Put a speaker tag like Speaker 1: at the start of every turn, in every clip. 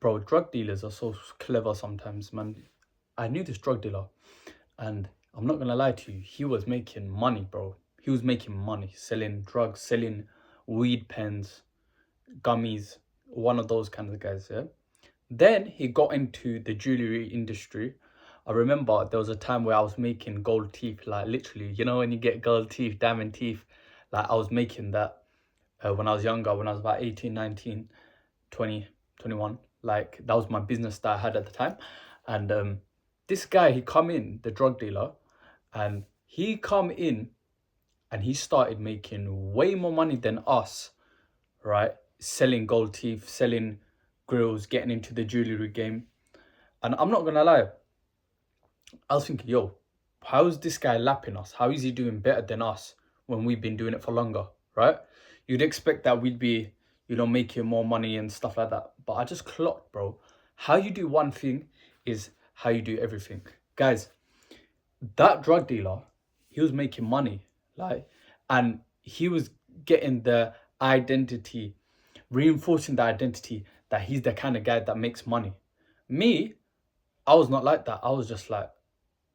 Speaker 1: Bro, drug dealers are so clever sometimes, man. I knew this drug dealer, and I'm not gonna lie to you, he was making money, bro. He was making money selling drugs, selling weed pens, gummies, one of those kind of guys, yeah. Then he got into the jewelry industry. I remember there was a time where I was making gold teeth, like literally, you know, when you get gold teeth, diamond teeth, like I was making that when I was younger, when I was about 18, 19, 20, 21. Like that was my business that I had at the time. And this guy, he come in, the drug dealer, and he come in and he started making way more money than us, right? Selling gold teeth, selling grills, getting into the jewelry game. And I'm not gonna lie, I was thinking, yo, how is this guy lapping us? How is he doing better than us when we've been doing it for longer, right? You'd expect that we'd be, making more money and stuff like that. But I just clocked, bro. How you do one thing is how you do everything. Guys, that drug dealer, he was making money, like, and he was getting the identity, reinforcing the identity that he's the kind of guy that makes money. Me, I was not like that. I was just like,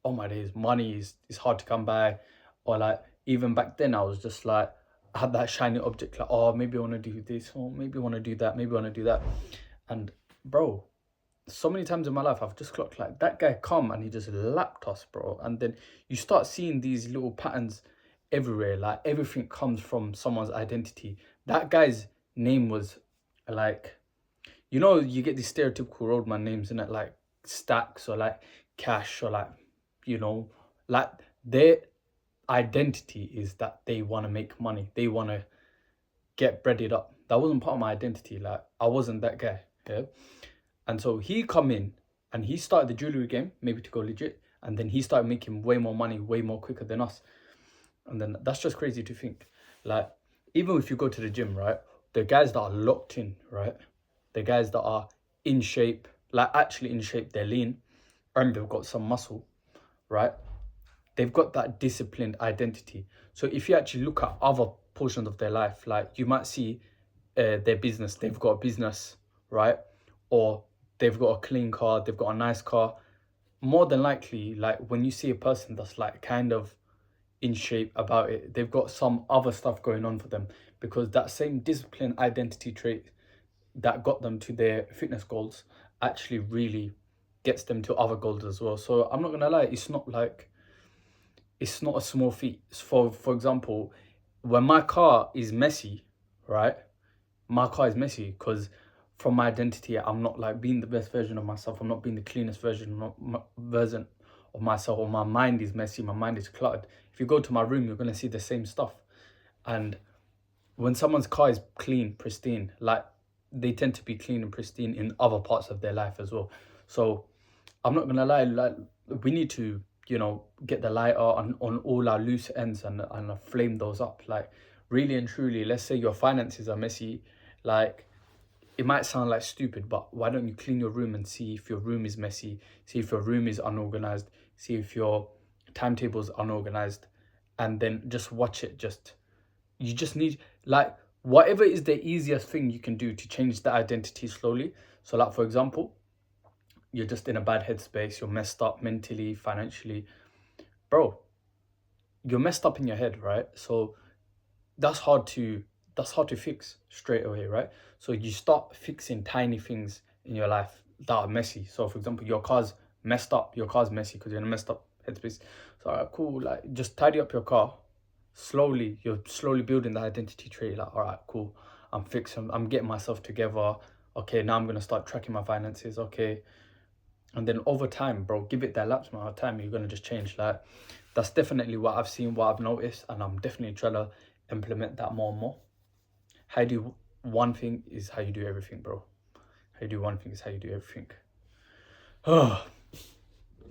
Speaker 1: oh my days, money is hard to come by. Or like even back then I was just like, I had that shiny object, like, oh, maybe I want to do this, or maybe I want to do that, maybe I want to do that. And bro, so many times in my life I've just clocked like that guy come and he just lapped us, bro. And then you start seeing these little patterns everywhere, like everything comes from someone's identity. That guy's name was like, you get these stereotypical roadman names in it, like Stacks or like Cash or like, you know, like their identity is that they want to make money. They want to get breaded up. That wasn't part of my identity. Like I wasn't that guy. Yeah. And so he come in and he started the jewelry game, maybe to go legit. And then he started making way more money, way more quicker than us. And then that's just crazy to think. Like, even if you go to the gym, right? The guys that are locked in, right? The guys that are in shape, like actually in shape, they're lean and they've got some muscle, right? They've got that disciplined identity. So if you actually look at other portions of their life, like you might see their business, they've got a business, right? Or they've got a clean car, they've got a nice car. More than likely, like when you see a person that's like kind of in shape about it, they've got some other stuff going on for them, because that same discipline identity trait that got them to their fitness goals actually really gets them to other goals as well. So I'm not gonna lie, it's not a small feat. For example, when my car is messy, right? My car is messy because from my identity, I'm not like being the best version of myself. I'm not being the cleanest version of myself, or my mind is messy. My mind is cluttered. If you go to my room, you're gonna see the same stuff. And when someone's car is clean, pristine, like they tend to be clean and pristine in other parts of their life as well. So I'm not gonna lie, like we need to, get the lighter on all our loose ends and flame those up. Like really and truly, let's say your finances are messy, like it might sound like stupid, but why don't you clean your room and see if your room is messy, see if your room is unorganized, see if your timetable is unorganized, and then just watch it. You just need, like, whatever is the easiest thing you can do to change the identity slowly. So like for example, you're just in a bad headspace, you're messed up mentally, financially, bro, you're messed up in your head, right? So that's hard to that's hard to fix straight away, right? So you start fixing tiny things in your life that are messy. So for example, your car's messed up, your car's messy because you're in a messed up headspace. So all right, cool, like just tidy up your car slowly. You're slowly building the identity trait, like all right, cool, I'm fixing, I'm getting myself together. Okay, now I'm gonna start tracking my finances. Okay, and then over time, bro, give it that lapse amount of time, you're gonna just change. Like that's definitely what I've seen, what I've noticed, and I'm definitely trying to implement that more and more. How you do one thing is how you do everything, bro. How you do one thing is how you do everything.